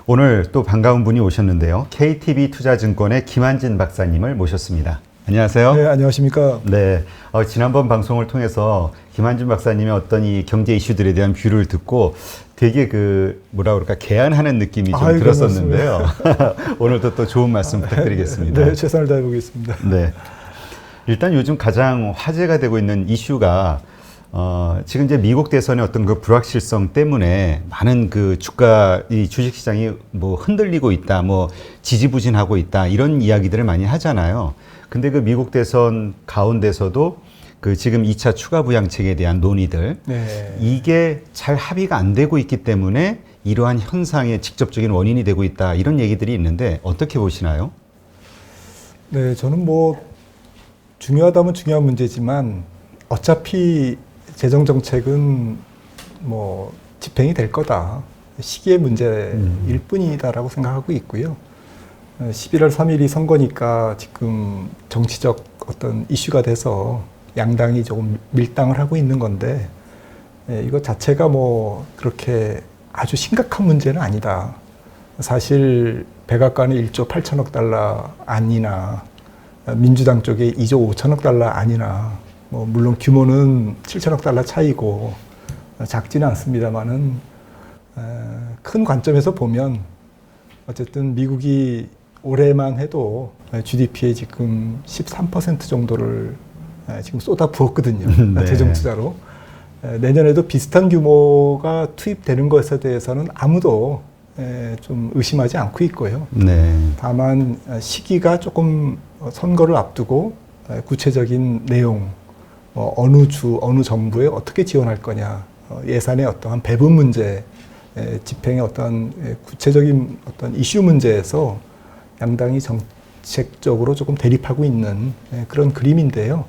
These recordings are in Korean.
오늘 또 반가운 분이 오셨는데요. KTB 투자증권의 김한진 박사님을 모셨습니다. 안녕하세요. 네, 안녕하십니까. 네, 지난번 방송을 통해서 김한진 박사님의 어떤 이 경제 이슈들에 대한 뷰를 듣고 되게 개안하는 느낌이 좀 들었었는데요. 오늘도 또 좋은 말씀 부탁드리겠습니다. 네, 최선을 다해보겠습니다. 네, 일단 요즘 가장 화제가 되고 있는 이슈가 지금 이제 미국 대선의 어떤 그 불확실성 때문에 많은 그 이 주식시장이 뭐 흔들리고 있다, 뭐 지지부진하고 있다, 이런 이야기들을 많이 하잖아요. 근데 그 미국 대선 가운데서도 그 지금 2차 추가 부양책에 대한 논의들, 네. 이게 잘 합의가 안 되고 있기 때문에 이러한 현상의 직접적인 원인이 되고 있다, 이런 얘기들이 있는데 어떻게 보시나요? 네, 저는 뭐 중요하다면 중요한 문제지만 어차피 재정정책은 뭐 집행이 될 거다. 시기의 문제일 뿐이다라고 생각하고 있고요. 11월 3일이 선거니까 지금 정치적 어떤 이슈가 돼서 양당이 조금 밀당을 하고 있는 건데, 이거 자체가 뭐 그렇게 아주 심각한 문제는 아니다. 사실 백악관의 1조 8천억 달러 안이나 민주당 쪽에 2조 5천억 달러 안이나 뭐 물론 규모는 7천억 달러 차이고 작지는 않습니다만은 큰 관점에서 보면 어쨌든 미국이 올해만 해도 GDP의 지금 13% 정도를 지금 쏟아 부었거든요. 네. 재정 투자로. 내년에도 비슷한 규모가 투입되는 것에 대해서는 아무도 좀 의심하지 않고 있고요. 네. 다만 시기가 조금 선거를 앞두고 구체적인 내용, 어느 주, 어느 정부에 어떻게 지원할 거냐, 예산의 어떠한 배분 문제, 집행의 어떤 구체적인 어떤 이슈 문제에서 양당이 정책적으로 조금 대립하고 있는 그런 그림인데요.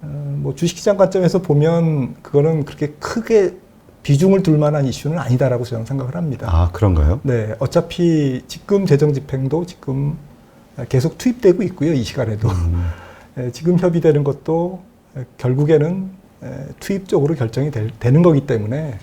뭐 주식시장 관점에서 보면 그거는 그렇게 크게 비중을 둘 만한 이슈는 아니다라고 저는 생각을 합니다. 아, 그런가요? 네, 어차피 지금 재정 집행도 지금 계속 투입되고 있고요, 이 시간에도. 지금 협의되는 것도 결국에는 투입적으로 결정이 되는 거기 때문에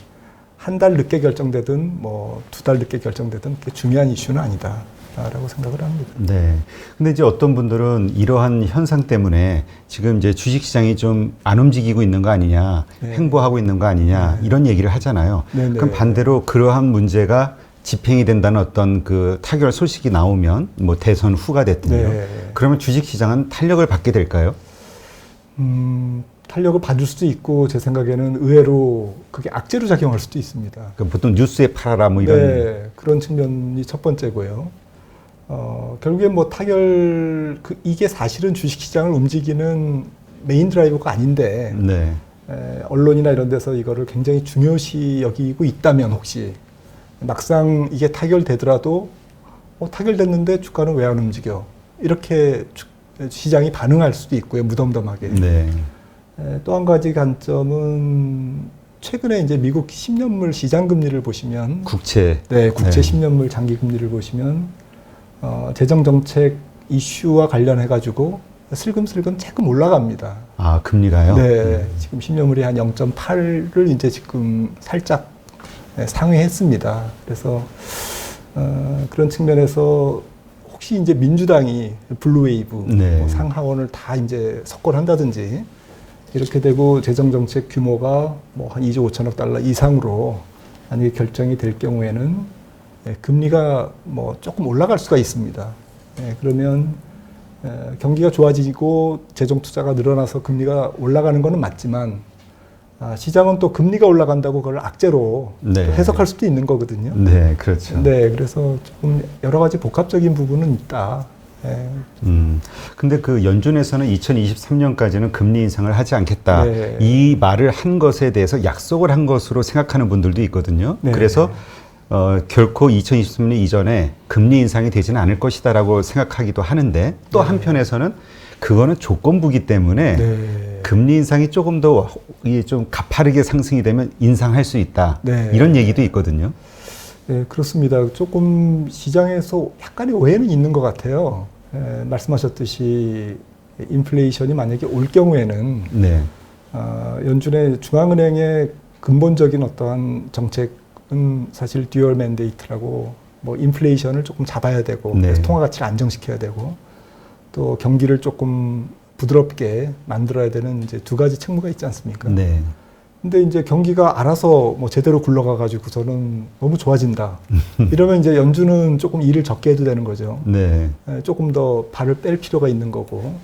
한 달 늦게 결정되든 뭐 2달 늦게 결정되든 그게 중요한 이슈는 아니다라고 생각을 합니다. 네. 근데 이제 어떤 분들은 이러한 현상 때문에 지금 이제 주식시장이 좀 안 움직이고 있는 거 아니냐, 네. 횡보하고 있는 거 아니냐, 네. 이런 얘기를 하잖아요. 네네. 그럼 반대로 그러한 문제가 집행이 된다는 어떤 그 타결 소식이 나오면 뭐 대선 후가 됐든요. 네. 그러면 주식시장은 탄력을 받게 될까요? 탄력을 받을 수도 있고 제 생각에는 의외로 그게 악재로 작용할 수도 있습니다. 그럼 보통 뉴스에 팔아라 뭐 이런. 네, 그런 측면이 첫 번째고요. 결국엔 뭐 이게 사실은 주식시장을 움직이는 메인 드라이버가 아닌데, 네. 언론이나 이런 데서 이거를 굉장히 중요시 여기고 있다면 혹시 막상 이게 타결되더라도 타결됐는데 주가는 왜 안 움직여? 이렇게 시장이 반응할 수도 있고요, 무덤덤하게. 네. 또 한 가지 관점은 최근에 이제 미국 10년물 시장 금리를 보시면 국채 네. 10년물 장기 금리를 보시면 재정 정책 이슈와 관련해 가지고 슬금슬금 조금 올라갑니다. 아, 금리가요? 네, 지금 10년물이 한 0.8을 이제 지금 살짝 상회했습니다. 그래서 그런 측면에서 혹시 이제 민주당이 블루웨이브, 네. 뭐 상하원을 다 이제 석권한다든지 이렇게 되고 재정정책 규모가 뭐 한 2조 5천억 달러 이상으로 만약에 결정이 될 경우에는 금리가 뭐 조금 올라갈 수가 있습니다. 그러면 경기가 좋아지고 재정 투자가 늘어나서 금리가 올라가는 것은 맞지만 시장은 또 금리가 올라간다고 그걸 악재로 네. 해석할 수도 있는 거거든요. 네, 그렇죠. 네, 그래서 조금 여러 가지 복합적인 부분은 있다. 근데 그 연준에서는 2023년까지는 금리 인상을 하지 않겠다. 네. 이 말을 한 것에 대해서 약속을 한 것으로 생각하는 분들도 있거든요. 네. 그래서 결코 2023년 이전에 금리 인상이 되지는 않을 것이다라고 생각하기도 하는데 또 네. 한편에서는 그거는 조건부기 때문에 네. 금리 인상이 조금 더 좀 가파르게 상승이 되면 인상할 수 있다. 네. 이런 얘기도 있거든요. 네, 그렇습니다. 조금 시장에서 약간의 오해는 있는 것 같아요. 말씀하셨듯이 인플레이션이 만약에 올 경우에는 네. 연준의 중앙은행의 근본적인 어떠한 정책은 사실 듀얼 맨데이트라고 뭐 인플레이션을 조금 잡아야 되고 네. 그래서 통화 가치를 안정시켜야 되고 또 경기를 조금 부드럽게 만들어야 되는 이제 두 가지 책무가 있지 않습니까? 네. 근데 이제 경기가 알아서 뭐 제대로 굴러가 가지고서는 너무 좋아진다. 이러면 이제 연준은 조금 일을 적게 해도 되는 거죠. 네. 조금 더 발을 뺄 필요가 있는 거고.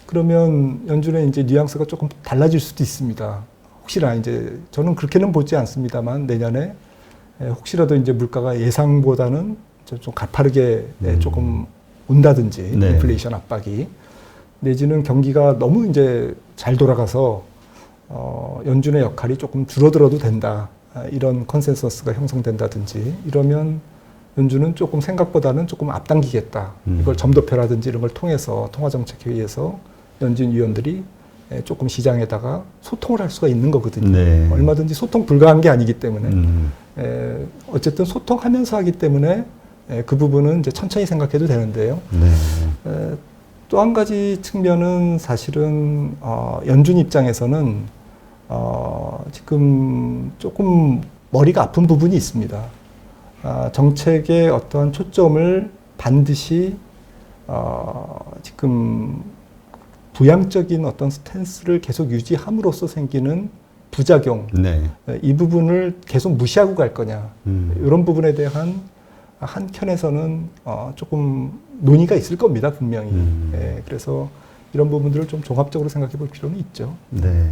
그러면 연준의 이제 뉘앙스가 조금 달라질 수도 있습니다. 혹시나 이제 저는 그렇게는 보지 않습니다만 내년에 혹시라도 이제 물가가 예상보다는 좀 가파르게 조금 온다든지 네. 인플레이션 압박이 내지는 경기가 너무 이제 잘 돌아가서 연준의 역할이 조금 줄어들어도 된다. 이런 컨센서스가 형성된다든지 이러면 연준은 조금 생각보다는 조금 앞당기겠다. 이걸 점도표라든지 이런 걸 통해서 통화정책회의에서 연준 위원들이 조금 시장에다가 소통을 할 수가 있는 거거든요. 네. 얼마든지 소통 불가한 게 아니기 때문에 어쨌든 소통하면서 하기 때문에 그 부분은 이제 천천히 생각해도 되는데요. 네. 또 한 가지 측면은 사실은 연준 입장에서는 지금 조금 머리가 아픈 부분이 있습니다. 정책의 어떠한 초점을 반드시 지금 부양적인 어떤 스탠스를 계속 유지함으로써 생기는 부작용, 네. 이 부분을 계속 무시하고 갈 거냐, 이런 부분에 대한 한켠에서는 조금 논의가 있을 겁니다, 분명히. 그래서 이런 부분들을 좀 종합적으로 생각해 볼 필요는 있죠. 네.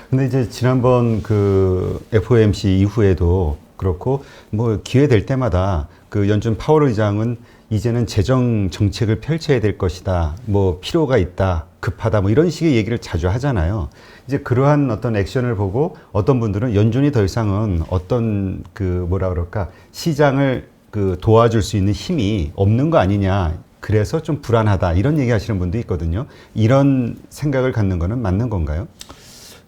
근데 이제 지난번 그 FOMC 이후에도 그렇고 뭐 기회 될 때마다 그 연준 파월 의장은 이제는 재정 정책을 펼쳐야 될 것이다. 뭐 필요가 있다. 급하다. 뭐 이런 식의 얘기를 자주 하잖아요. 이제 그러한 어떤 액션을 보고 어떤 분들은 연준이 더 이상은 어떤 그 뭐라 그럴까 시장을 그 도와줄 수 있는 힘이 없는 거 아니냐. 그래서 좀 불안하다. 이런 얘기 하시는 분도 있거든요. 이런 생각을 갖는 거는 맞는 건가요?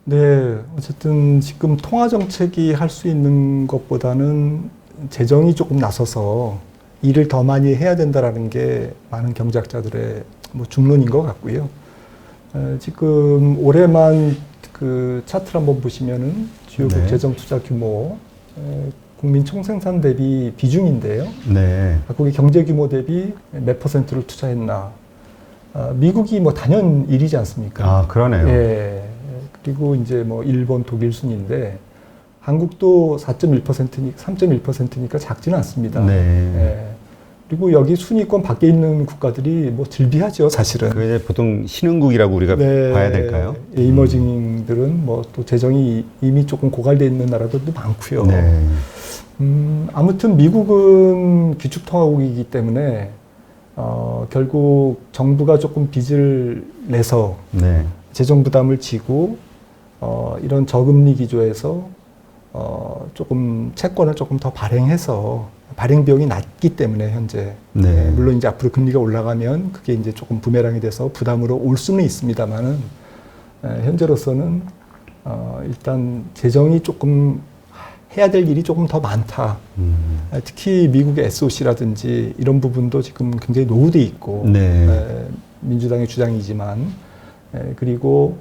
네. 어쨌든 지금 통화정책이 할 수 있는 것보다는 재정이 조금 나서서 일을 더 많이 해야 된다라는 게 많은 경제학자들의 뭐 중론인 것 같고요. 지금 올해만 그 차트를 한번 보시면은 주요국 네. 재정 투자 규모, 국민 총생산 대비 비중인데요. 네. 각국의 경제 규모 대비 몇 퍼센트를 투자했나. 미국이 뭐 단연 1위지 않습니까? 아, 그러네요. 예. 그리고 이제 뭐 일본, 독일 순인데 한국도 3.1%니까 작지는 않습니다. 네. 예. 그리고 여기 순위권 밖에 있는 국가들이 뭐 즐비하죠, 사실은. 그 이제 보통 신흥국이라고 우리가 네. 봐야 될까요? 예, 이머징들은 뭐 또 재정이 이미 조금 고갈돼 있는 나라들도 많고요. 네. 아무튼 미국은 기축통화국이기 때문에 결국 정부가 조금 빚을 내서 네. 재정 부담을 지고 이런 저금리 기조에서 조금 채권을 조금 더 발행해서 발행 비용이 낮기 때문에 현재 네. 물론 이제 앞으로 금리가 올라가면 그게 이제 조금 부메랑이 돼서 부담으로 올 수는 있습니다만은 현재로서는 일단 재정이 조금 해야 될 일이 조금 더 많다. 특히 미국의 SOC라든지 이런 부분도 지금 굉장히 노후돼 있고 네. 민주당의 주장이지만 그리고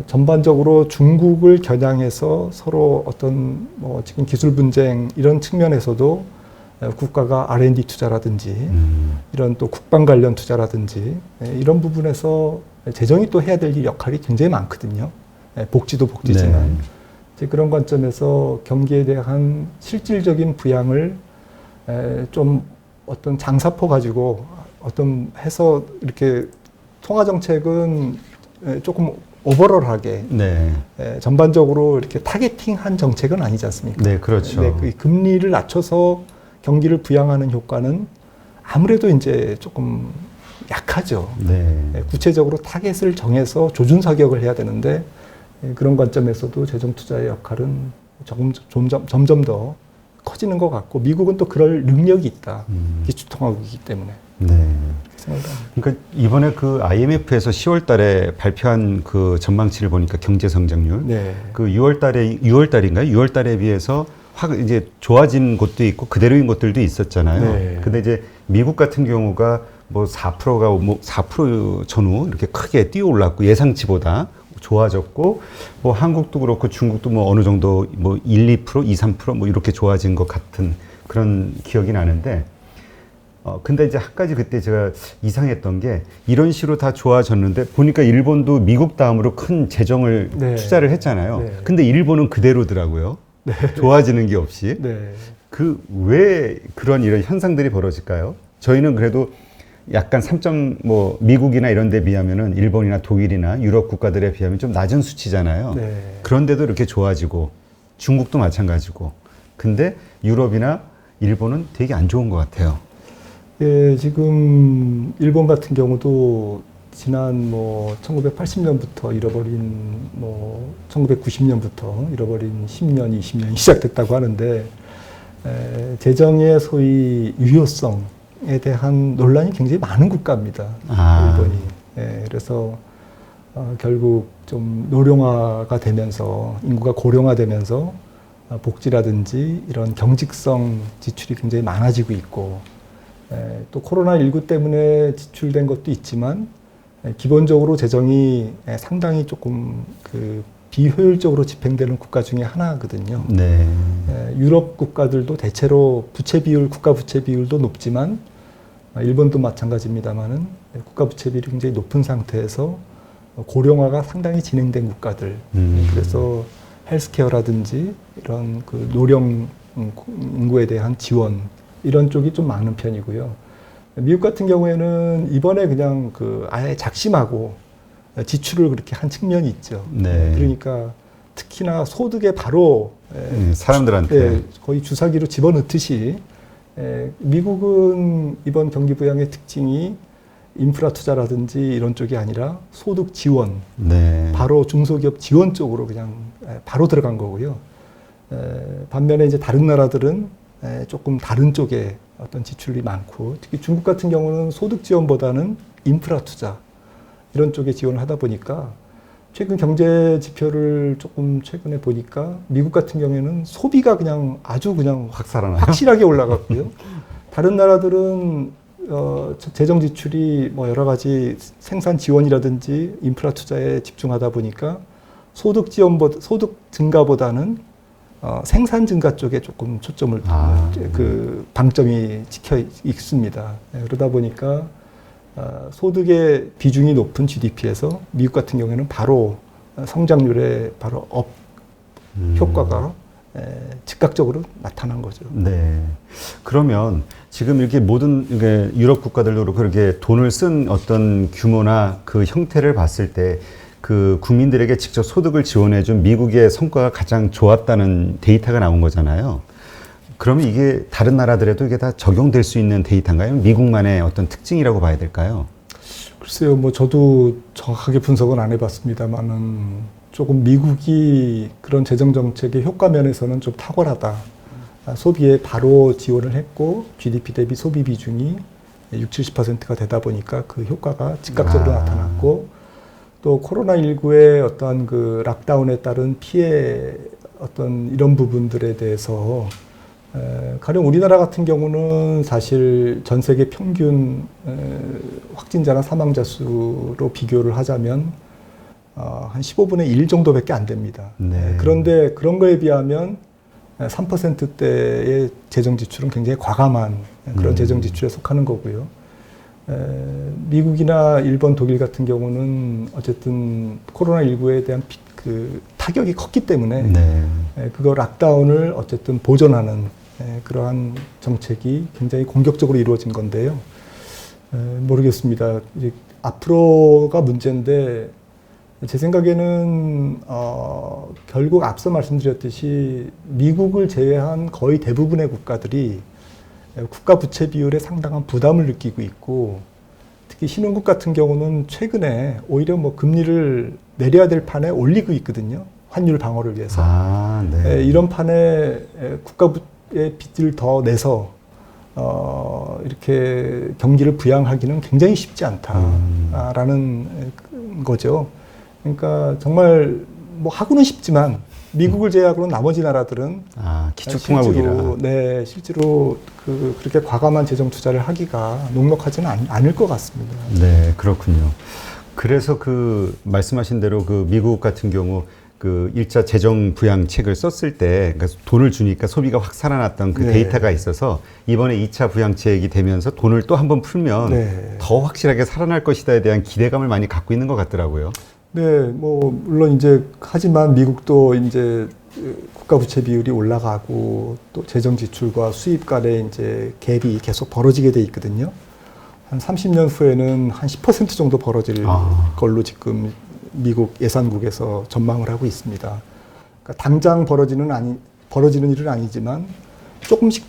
전반적으로 중국을 겨냥해서 서로 어떤 뭐 지금 기술 분쟁 이런 측면에서도 국가가 R&D 투자라든지 이런 또 국방 관련 투자라든지 이런 부분에서 재정이 또 해야 될 역할이 굉장히 많거든요. 복지도 복지지만 네. 이제 그런 관점에서 경기에 대한 실질적인 부양을 좀 어떤 장사포 가지고 어떤 해서 이렇게 통화 정책은 조금 오버럴하게 네. 전반적으로 이렇게 타겟팅한 정책은 아니지 않습니까? 네, 그렇죠. 네, 그 금리를 낮춰서 경기를 부양하는 효과는 아무래도 이제 조금 약하죠. 네. 구체적으로 타겟을 정해서 조준 사격을 해야 되는데 그런 관점에서도 재정 투자의 역할은 점점 더 커지는 것 같고 미국은 또 그럴 능력이 있다. 기축통화국이기 때문에. 네. 생각합니다. 그러니까 이번에 그 IMF에서 10월 달에 발표한 그 전망치를 보니까 경제 성장률 네. 그 6월 달인가요? 6월 달에 비해서 확 이제 좋아진 곳도 있고 그대로인 곳들도 있었잖아요. 네. 근데 이제 미국 같은 경우가 뭐 4%가 뭐 4% 전후 이렇게 크게 뛰어 올랐고 예상치보다 좋아졌고 뭐 한국도 그렇고 중국도 뭐 어느 정도 뭐 1, 2%, 2, 3%뭐 이렇게 좋아진 것 같은 그런 기억이 나는데 근데 이제 한 가지 그때 제가 이상했던 게 이런 식으로 다 좋아졌는데 보니까 일본도 미국 다음으로 큰 재정을 네. 투자를 했잖아요. 네. 근데 일본은 그대로더라고요. 좋아지는 게 없이. 네. 왜 그런 이런 현상들이 벌어질까요? 저희는 그래도 약간 3점 뭐 미국이나 이런 데 비하면은 일본이나 독일이나 유럽 국가들에 비하면 좀 낮은 수치잖아요. 네. 그런데도 이렇게 좋아지고 중국도 마찬가지고. 근데 유럽이나 일본은 되게 안 좋은 것 같아요. 예, 지금 일본 같은 경우도 지난 뭐 1980년부터 잃어버린 뭐 1990년부터 잃어버린 10년, 20년이 시작됐다고 하는데 재정의 소위 유효성에 대한 논란이 굉장히 많은 국가입니다. 일본이. 예, 그래서 결국 좀 노령화가 되면서 인구가 고령화되면서 복지라든지 이런 경직성 지출이 굉장히 많아지고 있고 또 코로나19 때문에 지출된 것도 있지만 기본적으로 재정이 상당히 조금 그 비효율적으로 집행되는 국가 중에 하나거든요. 네. 유럽 국가들도 대체로 부채 비율, 국가 부채 비율도 높지만 일본도 마찬가지입니다만은 국가 부채 비율이 굉장히 높은 상태에서 고령화가 상당히 진행된 국가들. 그래서 헬스케어라든지 이런 그 노령 인구에 대한 지원 이런 쪽이 좀 많은 편이고요. 미국 같은 경우에는 이번에 그냥 그 아예 작심하고 지출을 그렇게 한 측면이 있죠. 네. 그러니까 특히나 소득에 바로 사람들한테 거의 주사기로 집어넣듯이 미국은 이번 경기 부양의 특징이 인프라 투자라든지 이런 쪽이 아니라 소득 지원, 네. 바로 중소기업 지원 쪽으로 그냥 바로 들어간 거고요. 반면에 이제 다른 나라들은 조금 다른 쪽에 어떤 지출이 많고, 특히 중국 같은 경우는 소득 지원보다는 인프라 투자 이런 쪽에 지원을 하다 보니까 최근 경제 지표를 조금 최근에 보니까 미국 같은 경우에는 소비가 그냥 아주 그냥 확 살아나요. 확실하게 올라갔고요. 다른 나라들은 재정 지출이 뭐 여러 가지 생산 지원이라든지 인프라 투자에 집중하다 보니까 소득 증가보다는 생산 증가 쪽에 조금 초점을 그 방점이 찍혀 있습니다. 그러다 보니까 소득의 비중이 높은 GDP에서 미국 같은 경우에는 바로 성장률에 바로 업 효과가 즉각적으로 나타난 거죠. 네. 그러면 지금 이렇게 모든 유럽 국가들도 그렇고 그렇게 돈을 쓴 어떤 규모나 그 형태를 봤을 때 그 국민들에게 직접 소득을 지원해준 미국의 성과가 가장 좋았다는 데이터가 나온 거잖아요. 그러면 이게 다른 나라들에도 이게 다 적용될 수 있는 데이터인가요? 미국만의 어떤 특징이라고 봐야 될까요? 글쎄요, 뭐 저도 정확하게 분석은 안 해봤습니다만은 조금 미국이 그런 재정 정책의 효과 면에서는 좀 탁월하다. 소비에 바로 지원을 했고 GDP 대비 소비 비중이 60-70%가 되다 보니까 그 효과가 즉각적으로 나타났고, 또 코로나19의 어떤 그 락다운에 따른 피해 어떤 이런 부분들에 대해서 가령 우리나라 같은 경우는 사실 전 세계 평균 확진자나 사망자 수로 비교를 하자면 한 15분의 1 정도밖에 안 됩니다. 네. 그런데 그런 거에 비하면 3%대의 재정 지출은 굉장히 과감한 그런 재정 지출에 속하는 거고요. 미국이나 일본, 독일 같은 경우는 어쨌든 코로나19에 대한 그 타격이 컸기 때문에 네. 그거 락다운을 어쨌든 보존하는 그러한 정책이 굉장히 공격적으로 이루어진 건데요. 모르겠습니다. 이제 앞으로가 문제인데 제 생각에는 결국 앞서 말씀드렸듯이 미국을 제외한 거의 대부분의 국가들이 국가 부채 비율에 상당한 부담을 느끼고 있고, 특히 신흥국 같은 경우는 최근에 오히려 뭐 금리를 내려야 될 판에 올리고 있거든요. 환율 방어를 위해서. 네. 이런 판에 국가의 빚을 더 내서 이렇게 경기를 부양하기는 굉장히 쉽지 않다라는 거죠. 그러니까 정말 뭐 하고는 싶지만 미국을 제외하고는 나머지 나라들은 기축통화국이라 실제로 그렇게 과감한 재정 투자를 하기가 녹록하지는 않을 것 같습니다. 네, 그렇군요. 그래서 그 말씀하신 대로 그 미국 같은 경우 그 1차 재정 부양책을 썼을 때 그러니까 돈을 주니까 소비가 확 살아났던 그 네. 데이터가 있어서 이번에 2차 부양책이 되면서 돈을 또 한 번 풀면 네. 더 확실하게 살아날 것이다에 대한 기대감을 많이 갖고 있는 것 같더라고요. 네, 뭐 물론 이제 하지만 미국도 이제 국가 부채 비율이 올라가고 또 재정 지출과 수입 간의 이제 갭이 계속 벌어지게 돼 있거든요. 한 30년 후에는 한 10% 정도 벌어질 걸로 지금 미국 예산국에서 전망을 하고 있습니다. 그러니까 당장 벌어지는 일은 아니지만 조금씩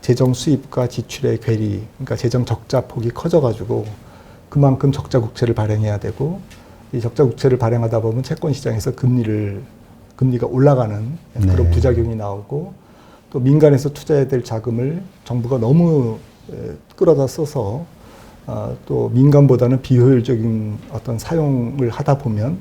재정 수입과 지출의 괴리, 그러니까 재정 적자 폭이 커져가지고 그만큼 적자 국채를 발행해야 되고 이 적자 국채를 발행하다 보면 채권 시장에서 금리가 올라가는 그런 네. 부작용이 나오고 또 민간에서 투자해야 될 자금을 정부가 너무 끌어다 써서 또 민간보다는 비효율적인 어떤 사용을 하다 보면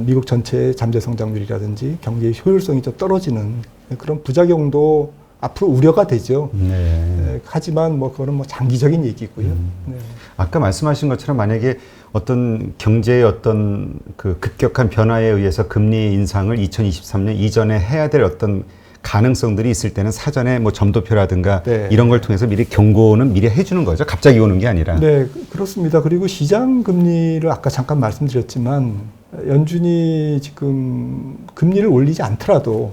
미국 전체의 잠재 성장률이라든지 경제의 효율성이 좀 떨어지는 그런 부작용도 앞으로 우려가 되죠. 네. 하지만 뭐 그거는 뭐 장기적인 얘기고요. 네. 아까 말씀하신 것처럼 만약에 어떤 경제의 어떤 그 급격한 변화에 의해서 금리 인상을 2023년 이전에 해야 될 어떤 가능성들이 있을 때는 사전에 뭐 점도표라든가 네. 이런 걸 통해서 미리 경고는 미리 해주는 거죠. 갑자기 오는 게 아니라. 네, 그렇습니다. 그리고 시장 금리를 아까 잠깐 말씀드렸지만 연준이 지금 금리를 올리지 않더라도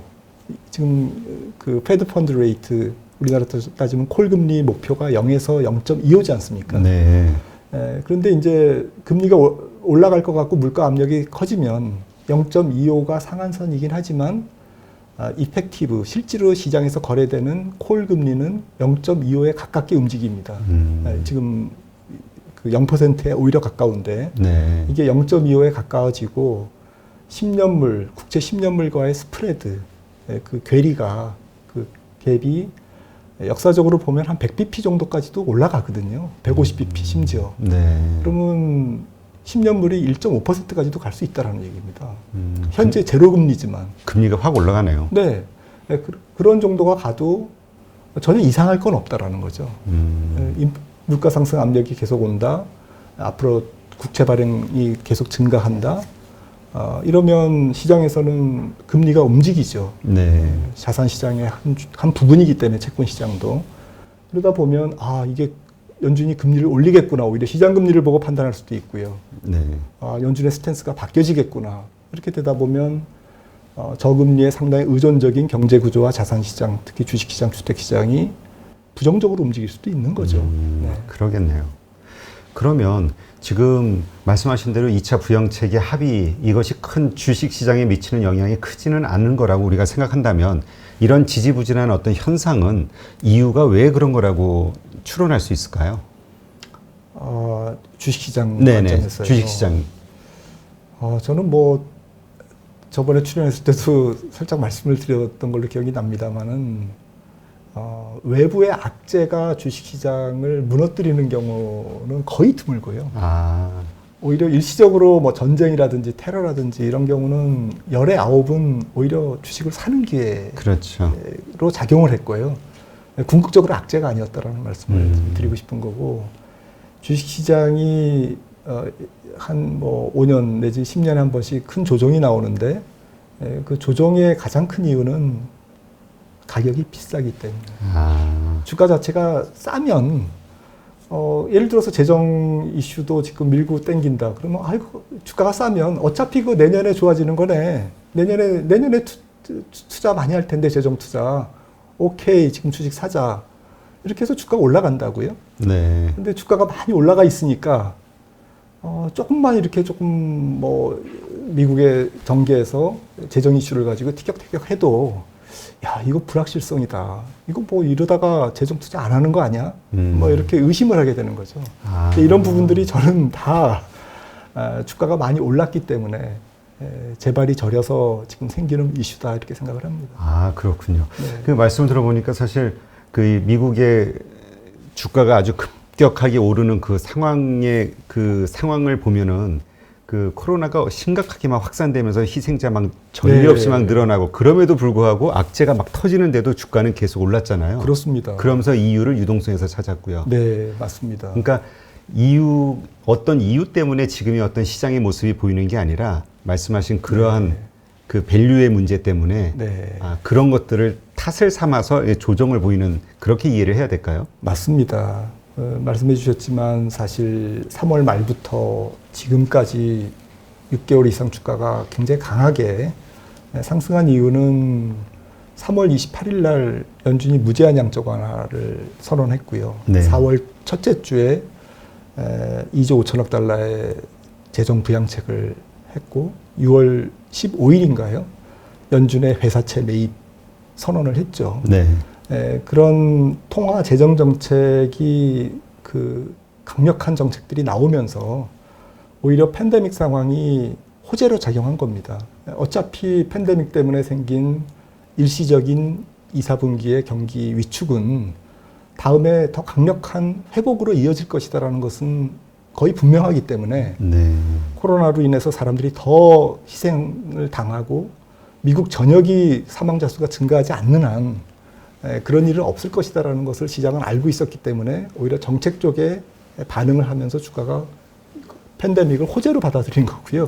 지금 그 페드 펀드 레이트 우리나라 따지면 콜 금리 목표가 0에서 0.25지 않습니까? 네. 그런데 이제 금리가 올라갈 것 같고 물가 압력이 커지면 0.25가 상한선이긴 하지만 이펙티브 실제로 시장에서 거래되는 콜 금리는 0.25에 가깝게 움직입니다. 지금 그 0%에 오히려 가까운데 네. 이게 0.25에 가까워지고 10년물 국채 10년물과의 스프레드 그 괴리가 그 갭이 역사적으로 보면 한 100bp 정도까지도 올라가거든요. 150bp 심지어. 네. 그러면 10년물이 1.5%까지도 갈 수 있다는 얘기입니다. 현재 제로 금리지만. 금리가 확 올라가네요. 네. 그런 정도가 가도 전혀 이상할 건 없다라는 거죠. 물가 상승 압력이 계속 온다. 앞으로 국채 발행이 계속 증가한다. 이러면 시장에서는 금리가 움직이죠. 네. 자산 시장의 한 부분이기 때문에 채권 시장도. 그러다 보면 이게 연준이 금리를 올리겠구나. 오히려 시장 금리를 보고 판단할 수도 있고요. 네. 연준의 스탠스가 바뀌어지겠구나. 이렇게 되다 보면 저금리에 상당히 의존적인 경제 구조와 자산 시장, 특히 주식 시장, 주택 시장이 부정적으로 움직일 수도 있는 거죠. 네. 그러겠네요. 그러면 지금 말씀하신 대로 2차 부양책의 합의 이것이 큰 주식 시장에 미치는 영향이 크지는 않은 거라고 우리가 생각한다면 이런 지지부진한 어떤 현상은 이유가 왜 그런 거라고 추론할 수 있을까요? 주식시장 네네. 관점에서요. 주식시장. 저는 뭐 저번에 출연했을 때도 살짝 말씀을 드렸던 걸로 기억이 납니다만은 외부의 악재가 주식시장을 무너뜨리는 경우는 거의 드물고요. 오히려 일시적으로 뭐 전쟁이라든지 테러라든지 이런 경우는 열의 9은 오히려 주식을 사는 기회로 그렇죠. 작용을 했고요. 궁극적으로 악재가 아니었다라는 말씀을 드리고 싶은 거고 주식시장이 한 뭐 5년 내지 10년에 한 번씩 큰 조정이 나오는데 그 조정의 가장 큰 이유는 가격이 비싸기 때문에 주가 자체가 싸면 예를 들어서 재정 이슈도 지금 밀고 땡긴다. 그러면 아이고 주가가 싸면 어차피 그 내년에 좋아지는 거네. 내년에 투자 많이 할 텐데 재정 투자. 오케이 지금 주식 사자. 이렇게 해서 주가가 올라간다고요. 네. 근데 주가가 많이 올라가 있으니까 조금만 이렇게 조금 뭐 미국의 정계에서 재정 이슈를 가지고 티격태격 해도 야 이거 불확실성이다. 이거 뭐 이러다가 재정 투자 안 하는 거 아니야? 뭐 이렇게 의심을 하게 되는 거죠. 이런 부분들이 저는 다 주가가 많이 올랐기 때문에 재발이 저려서 지금 생기는 이슈다 이렇게 생각을 합니다. 그렇군요. 네. 그 말씀을 들어보니까 사실 그 미국의 주가가 아주 급격하게 오르는 그 상황을 보면은 그 코로나가 심각하게 막 확산되면서 희생자 막 전례 없이 막 늘어나고 그럼에도 불구하고 악재가 막 터지는데도 주가는 계속 올랐잖아요. 그렇습니다. 그러면서 이유를 유동성에서 찾았고요. 네, 맞습니다. 그러니까 어떤 이유 때문에 지금의 어떤 시장의 모습이 보이는 게 아니라 말씀하신 그러한 그 밸류의 문제 때문에 네. 그런 것들을 탓을 삼아서 조정을 보이는 그렇게 이해를 해야 될까요? 맞습니다. 말씀해 주셨지만 사실 3월 말부터 지금까지 6개월 이상 주가가 굉장히 강하게 상승한 이유는 3월 28일 날 연준이 무제한 양적 완화를 선언했고요. 네. 4월 첫째 주에 2조 5천억 달러의 재정 부양책을 했고 6월 15일인가요? 연준의 회사채 매입 선언을 했죠. 네. 그런 통화 재정 정책이 그 강력한 정책들이 나오면서 오히려 팬데믹 상황이 호재로 작용한 겁니다. 어차피 팬데믹 때문에 생긴 일시적인 2, 4분기의 경기 위축은 다음에 더 강력한 회복으로 이어질 것이다라는 것은 거의 분명하기 때문에 네. 코로나로 인해서 사람들이 더 희생을 당하고 미국 전역이 사망자 수가 증가하지 않는 한 그런 일은 없을 것이다라는 것을 시장은 알고 있었기 때문에 오히려 정책 쪽에 반응을 하면서 주가가 팬데믹을 호재로 받아들인 거고요.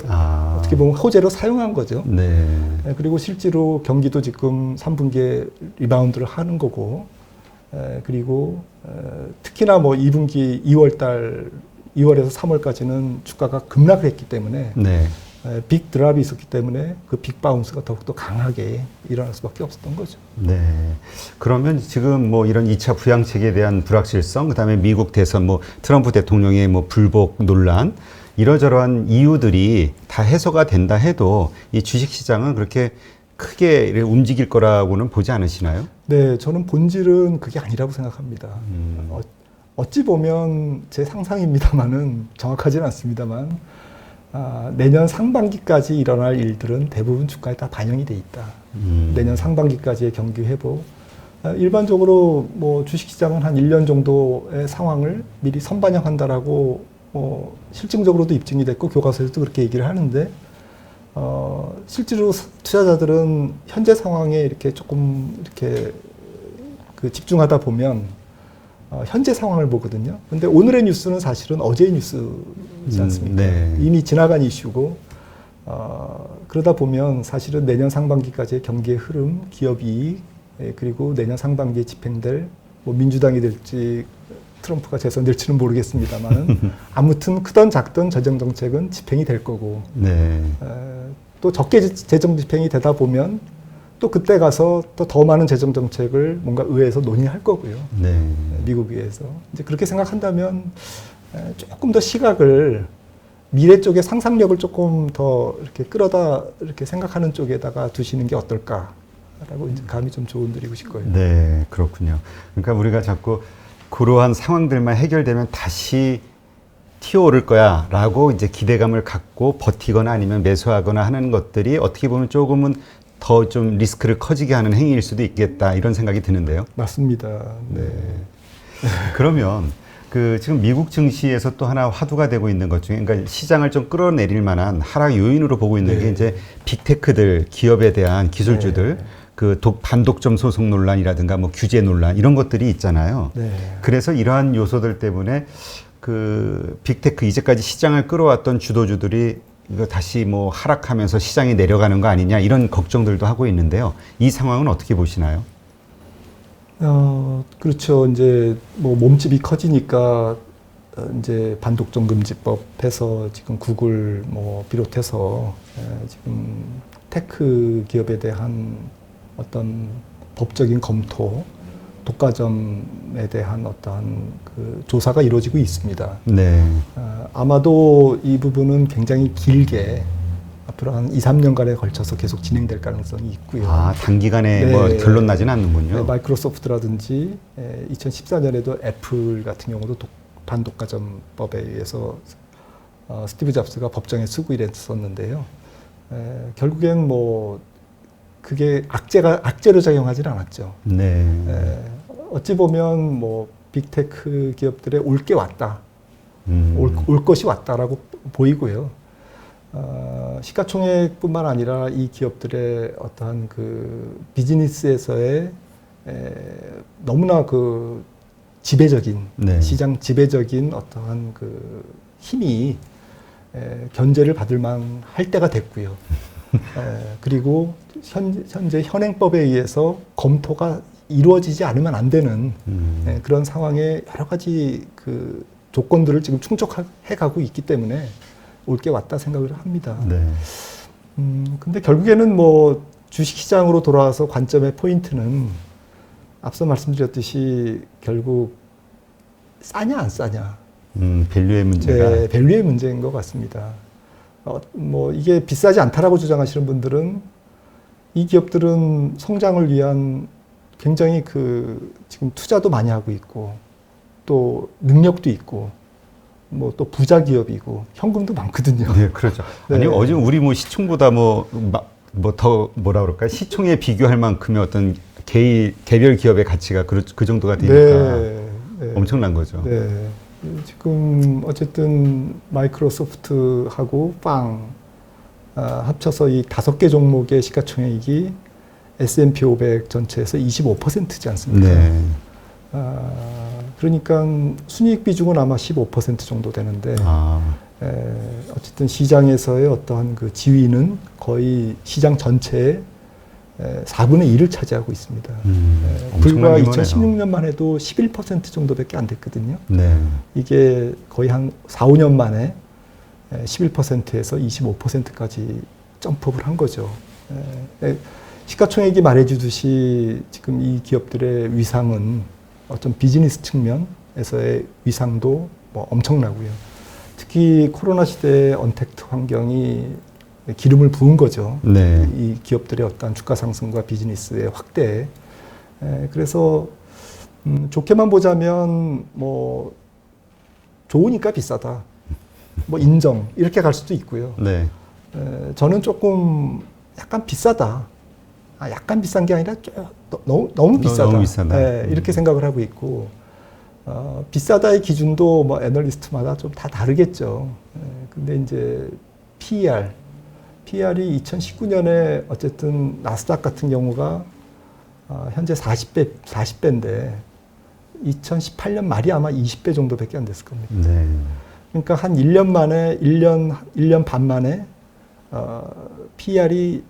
어떻게 보면 호재로 사용한 거죠. 네. 그리고 실제로 경기도 지금 3분기에 리바운드를 하는 거고, 그리고 특히나 뭐 2분기 2월에서 3월까지는 주가가 급락을 했기 때문에 네. 빅 드랍이 있었기 때문에 그 빅 바운스가 더욱더 강하게 일어날 수밖에 없었던 거죠. 네. 그러면 지금 뭐 이런 2차 부양책에 대한 불확실성, 그다음에 미국 대선, 뭐 트럼프 대통령의 뭐 불복 논란, 이러저러한 이유들이 다 해소가 된다 해도 이 주식시장은 그렇게 크게 움직일 거라고는 보지 않으시나요? 네, 저는 본질은 그게 아니라고 생각합니다. 어찌 보면 제 상상입니다만은 정확하지는 않습니다만 내년 상반기까지 일어날 일들은 대부분 주가에 다 반영이 돼 있다. 내년 상반기까지의 경기 회복. 일반적으로 뭐 주식시장은 한 1년 정도의 상황을 미리 선반영한다라고 실증적으로도 입증이 됐고 교과서에서도 그렇게 얘기를 하는데 실제로 투자자들은 현재 상황에 이렇게 조금 이렇게 그 집중하다 보면 현재 상황을 보거든요. 근데 오늘의 뉴스는 사실은 어제의 뉴스이지 않습니까? 네. 이미 지나간 이슈고 그러다 보면 사실은 내년 상반기까지의 경기의 흐름, 기업 이익, 그리고 내년 상반기에 집행될 뭐 민주당이 될지 트럼프가 재선될지는 모르겠습니다만 아무튼 크던 작던 재정 정책은 집행이 될 거고 네. 또 적게 재정 집행이 되다 보면 또 그때 가서 또 더 많은 재정 정책을 뭔가 의회에서 논의할 거고요. 네. 미국 의회에서 이제 그렇게 생각한다면 조금 더 시각을 미래 쪽에 상상력을 조금 더 이렇게 끌어다 이렇게 생각하는 쪽에다가 두시는 게 어떨까라고 이제 감히 좀 조언드리고 싶고요. 네, 그렇군요. 그러니까 우리가 자꾸 그러한 상황들만 해결되면 다시 튀어오를 거야 라고 이제 기대감을 갖고 버티거나 아니면 매수하거나 하는 것들이 어떻게 보면 조금은 더 좀 리스크를 커지게 하는 행위일 수도 있겠다 이런 생각이 드는데요. 맞습니다. 네. 그러면 그 지금 미국 증시에서 또 하나 화두가 되고 있는 것 중에 그러니까 시장을 좀 끌어내릴 만한 하락 요인으로 보고 있는 게 이제 빅테크들 기업에 대한 기술주들 그 반독점 소송 논란이라든가 뭐 규제 논란 이런 것들이 있잖아요. 네. 그래서 이러한 요소들 때문에 그 빅테크 이제까지 시장을 끌어왔던 주도주들이 이거 다시 뭐 하락하면서 시장이 내려가는 거 아니냐 이런 걱정들도 하고 있는데요. 이 상황은 어떻게 보시나요? 그렇죠. 이제 뭐 몸집이 커지니까 이제 반독점 금지법 해서 지금 구글 뭐 비롯해서 지금 테크 기업에 대한 어떤 법적인 검토, 독과점에 대한 어떠한 그 조사가 이루어지고 있습니다. 네. 아마도 이 부분은 굉장히 길게 앞으로 한 2, 3년간에 걸쳐서 계속 진행될 가능성이 있고요. 단기간에 네. 뭐 결론 나진 않는군요. 네, 마이크로소프트라든지 2014년에도 애플 같은 경우도 반독과점법에 의해서 스티브 잡스가 법정에 쓰고 이랬었는데요. 결국엔 뭐 그게 악재로 작용하지는 않았죠. 네. 어찌 보면 뭐 빅테크 기업들의 올 게 왔다, 올 것이 왔다라고 보이고요. 시가총액뿐만 아니라 이 기업들의 어떠한 그 비즈니스에서의 너무나 그 지배적인 시장 지배적인 어떠한 그 힘이 견제를 받을 만할 때가 됐고요. 그리고 현재 현행법에 의해서 검토가 이루어지지 않으면 안 되는 그런 상황에 여러 가지 그 조건들을 지금 충족해 가고 있기 때문에 올 게 왔다 생각을 합니다. 네. 근데 결국에는 뭐 주식시장으로 돌아와서 관점의 포인트는 앞서 말씀드렸듯이 결국 싸냐 안 싸냐. 밸류의 문제가. 네, 밸류의 문제인 것 같습니다. 뭐 이게 비싸지 않다라고 주장하시는 분들은 이 기업들은 성장을 위한 굉장히 그 지금 투자도 많이 하고 있고 또 능력도 있고 뭐 또 부자 기업이고 현금도 많거든요. 네, 그렇죠. 네. 아니 어제 우리 뭐 시총보다 뭐 더 뭐라 그럴까 시총에 비교할 만큼의 어떤 개별 기업의 가치가 그 정도가 되니까 네, 네. 엄청난 거죠. 네. 지금 어쨌든 마이크로소프트하고 합쳐서 이 5개 종목의 시가총액이 S&P 500 전체에서 25%지 않습니까? 네. 그러니까 순이익 비중은 아마 15% 정도 되는데 아, 어쨌든 시장에서의 어떠한 그 지위는 거의 시장 전체의 4분의 1을 차지하고 있습니다. 불과 엄청난 2016년만 해도 11% 정도밖에 안 됐거든요. 네. 이게 거의 한 4, 5년 만에 11%에서 25%까지 점프업을 한 거죠. 시가총액이 말해주듯이 지금 이 기업들의 위상은 어떤 비즈니스 측면에서의 위상도 뭐 엄청나고요. 특히 코로나 시대의 언택트 환경이 기름을 부은 거죠. 네. 이 기업들의 어떤 주가 상승과 비즈니스의 확대에. 그래서 좋게만 보자면 뭐 좋으니까 비싸다. 뭐 인정 이렇게 갈 수도 있고요. 네. 저는 조금 약간 비싸다. 약간 비싼 게 아니라 너무 비싸다. 너무 비싸다. 이렇게 생각을 하고 있고 비싸다의 기준도 뭐 애널리스트마다 좀 다 다르겠죠. 근데 이제 PER이 2019년에 어쨌든 나스닥 같은 경우가 현재 40배인데 2018년 말이 아마 20배 정도밖에 안 됐을 겁니다. 네. 그러니까 한 1년 반 만에 PER이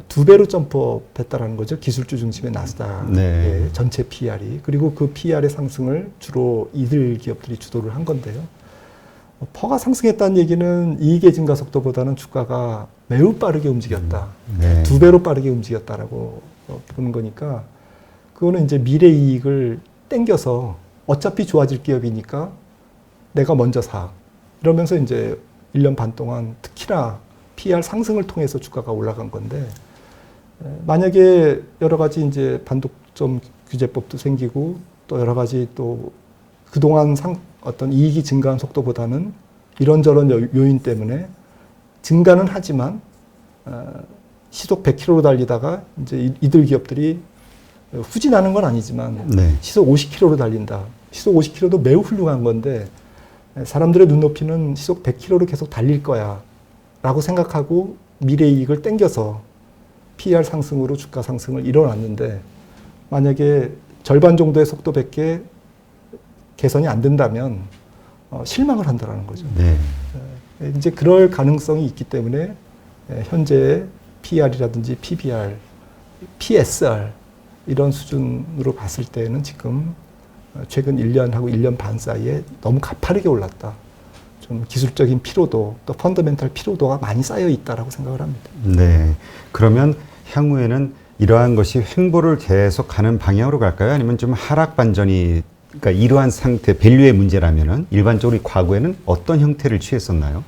2배로 점프했다라는 거죠. 기술주 중심의 나스닥의 네. 전체 PER이. 그리고 그 PER의 상승을 주로 이들 기업들이 주도를 한 건데요. 퍼가 상승했다는 얘기는 이익의 증가 속도보다는 주가가 매우 빠르게 움직였다. 네. 2배로 빠르게 움직였다라고 보는 거니까 그거는 이제 미래 이익을 땡겨서 어차피 좋아질 기업이니까 내가 먼저 사. 이러면서 이제 1년 반 동안 특히나 PER 상승을 통해서 주가가 올라간 건데 만약에 여러 가지 이제 반독점 규제법도 생기고 또 여러 가지 또 그동안 어떤 이익이 증가한 속도보다는 이런저런 요인 때문에 증가는 하지만 시속 100km로 달리다가 이제 이들 기업들이 후진하는 건 아니지만 네. 시속 50km로 달린다. 시속 50km도 매우 훌륭한 건데 사람들의 눈높이는 시속 100km로 계속 달릴 거야 라고 생각하고 미래 이익을 땡겨서 PER 상승으로 주가 상승을 일어났는데 만약에 절반 정도의 속도밖에 개선이 안 된다면 실망을 한다는 거죠. 네. 이제 그럴 가능성이 있기 때문에 현재 PER이라든지 PBR, PSR 이런 수준으로 봤을 때는 지금 최근 1년하고 1년 반 사이에 너무 가파르게 올랐다. 좀 기술적인 피로도 또 펀더멘탈 피로도가 많이 쌓여 있다라고 생각을 합니다. 네. 그러면 향후에는 이러한 것이 횡보를 계속 가는 방향으로 갈까요? 아니면 좀 하락 반전이 그러니까 이러한 상태 밸류의 문제라면은 일반적으로 과거에는 어떤 형태를 취했었나요?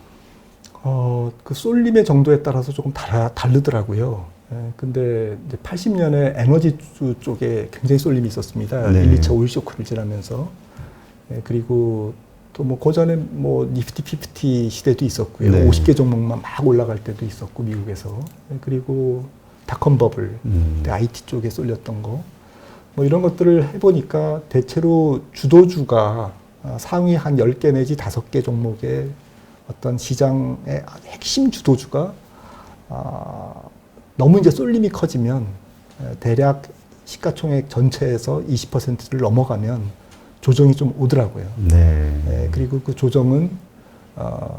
그 쏠림의 정도에 따라서 조금 다르더라고요. 근데 이제 80년에 에너지주 쪽에 굉장히 쏠림이 있었습니다. 네. 1, 2차 오일 쇼크를 지나면서. 그리고 또 뭐 고전에 뭐 니프티 피프티 시대도 있었고요. 네. 50개 종목만 막 올라갈 때도 있었고 미국에서. 그리고 닷컴 버블, IT 쪽에 쏠렸던 거. 뭐 이런 것들을 해보니까 대체로 주도주가 상위 한 10개 내지 5개 종목의 어떤 시장의 핵심 주도주가 너무 이제 쏠림이 커지면 대략 시가총액 전체에서 20%를 넘어가면 조정이 좀 오더라고요. 네. 그리고 그 조정은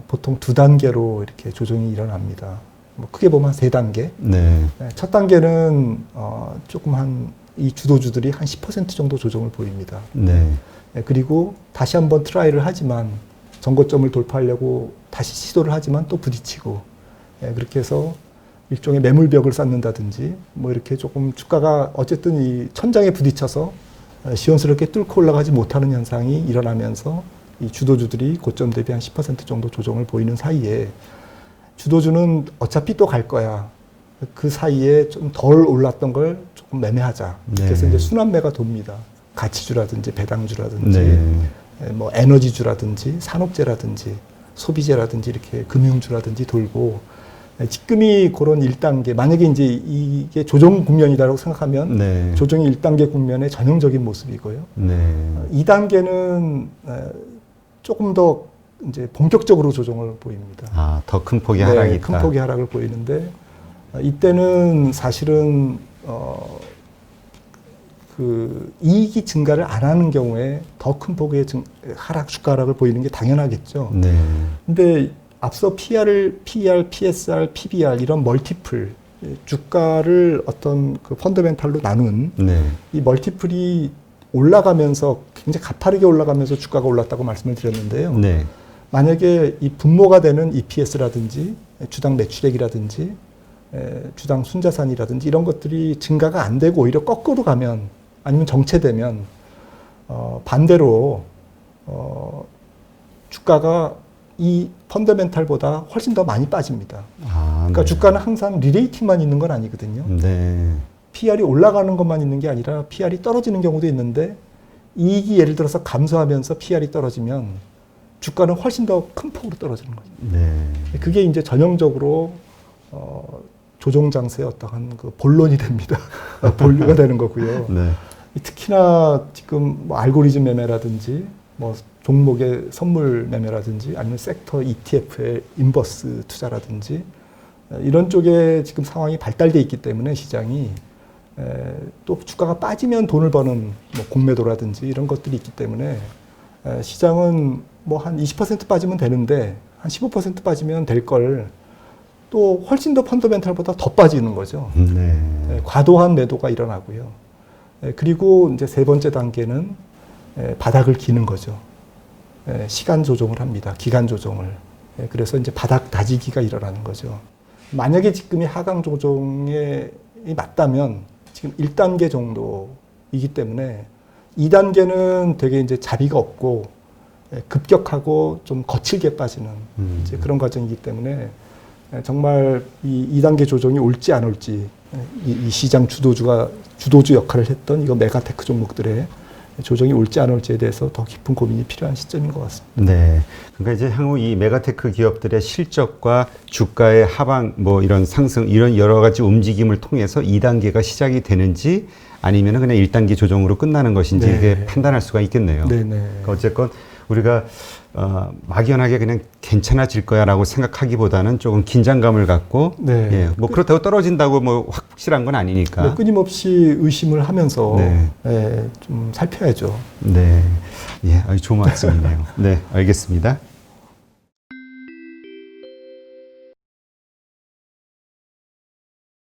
보통 2단계로 이렇게 조정이 일어납니다. 뭐 크게 보면 한 3단계. 네. 첫 단계는 조금 이 주도주들이 한 10% 정도 조정을 보입니다. 네. 그리고 다시 한번 트라이를 하지만 전고점을 돌파하려고 다시 시도를 하지만 또 부딪히고 그렇게 해서 일종의 매물벽을 쌓는다든지 뭐 이렇게 조금 주가가 어쨌든 이 천장에 부딪혀서 시원스럽게 뚫고 올라가지 못하는 현상이 일어나면서 이 주도주들이 고점 대비 한 10% 정도 조정을 보이는 사이에 주도주는 어차피 또 갈 거야. 그 사이에 좀 덜 올랐던 걸 조금 매매하자. 네. 그래서 이제 순환매가 돕니다. 가치주라든지 배당주라든지 네. 뭐 에너지주라든지 산업재라든지 소비재라든지 이렇게 금융주라든지 돌고 지금이 그런 1단계 만약에 이제 이게 조정 국면이다라고 생각하면 네. 조정이 1단계 국면의 전형적인 모습이고요. 네. 2단계는 조금 더 이제 본격적으로 조정을 보입니다. 아, 더 큰 폭의 하락이 있다. 큰 폭의 하락을 보이는데 이때는 사실은 그 이익이 증가를 안 하는 경우에 더 큰 폭의 하락 주가 하락을 보이는 게 당연하겠죠. 네. 근데 앞서 PER, PSR, PBR 이런 멀티플 주가를 어떤 그 펀더멘탈로 나눈 네. 이 멀티플이 올라가면서 굉장히 가파르게 올라가면서 주가가 올랐다고 말씀을 드렸는데요. 네. 만약에 이 분모가 되는 EPS라든지 주당 매출액이라든지 주당 순자산이라든지 이런 것들이 증가가 안 되고 오히려 거꾸로 가면 아니면 정체되면 반대로 주가가 이 펀더멘탈보다 훨씬 더 많이 빠집니다. 아, 그러니까 네. 주가는 항상 리레이팅만 있는 건 아니거든요. 네. PR이 올라가는 것만 있는 게 아니라 PR이 떨어지는 경우도 있는데 이익이 예를 들어서 감소하면서 PR이 떨어지면 주가는 훨씬 더 큰 폭으로 떨어지는 거죠. 네. 그게 이제 전형적으로 조정 장세의 어떠한 그 본론이 됩니다. 본류가 되는 거고요. 네. 특히나 지금 뭐 알고리즘 매매라든지 뭐 종목의 선물 매매라든지 아니면 섹터 ETF의 인버스 투자라든지 이런 쪽에 지금 상황이 발달돼 있기 때문에 시장이 또 주가가 빠지면 돈을 버는 뭐 공매도라든지 이런 것들이 있기 때문에 시장은 뭐 한 20% 빠지면 되는데 한 15% 빠지면 될 걸 또 훨씬 더 펀더멘탈보다 더 빠지는 거죠. 네. 과도한 매도가 일어나고요. 그리고 이제 세 번째 단계는 바닥을 기는 거죠. 시간 조정을 합니다. 기간 조정을. 그래서 이제 바닥 다지기가 일어나는 거죠. 만약에 지금이 하강 조정에 맞다면 지금 1단계 정도이기 때문에 2단계는 되게 이제 자비가 없고 급격하고 좀 거칠게 빠지는 이제 그런 과정이기 때문에 정말 이 2단계 조정이 올지 안 올지 이 시장 주도주 역할을 했던 이거 메가테크 종목들의 조정이 올지 안 올지에 대해서 더 깊은 고민이 필요한 시점인 것 같습니다. 네. 그러니까 이제 향후 이 메가테크 기업들의 실적과 주가의 하방뭐 이런 상승 이런 여러 가지 움직임을 통해서 2단계가 시작이 되는지 아니면 그냥 1단계 조정으로 끝나는 것인지 네. 이렇게 판단할 수가 있겠네요. 네네. 그러니까 어쨌건 우리가 막연하게 그냥 괜찮아질 거야라고 생각하기보다는 조금 긴장감을 갖고 네. 예, 뭐 그렇다고 떨어진다고 뭐 확실한 건 아니니까. 네, 끊임없이 의심을 하면서 네. 좀 살펴야죠. 네. 예, 아주 좋은 말씀이네요. 네, 알겠습니다.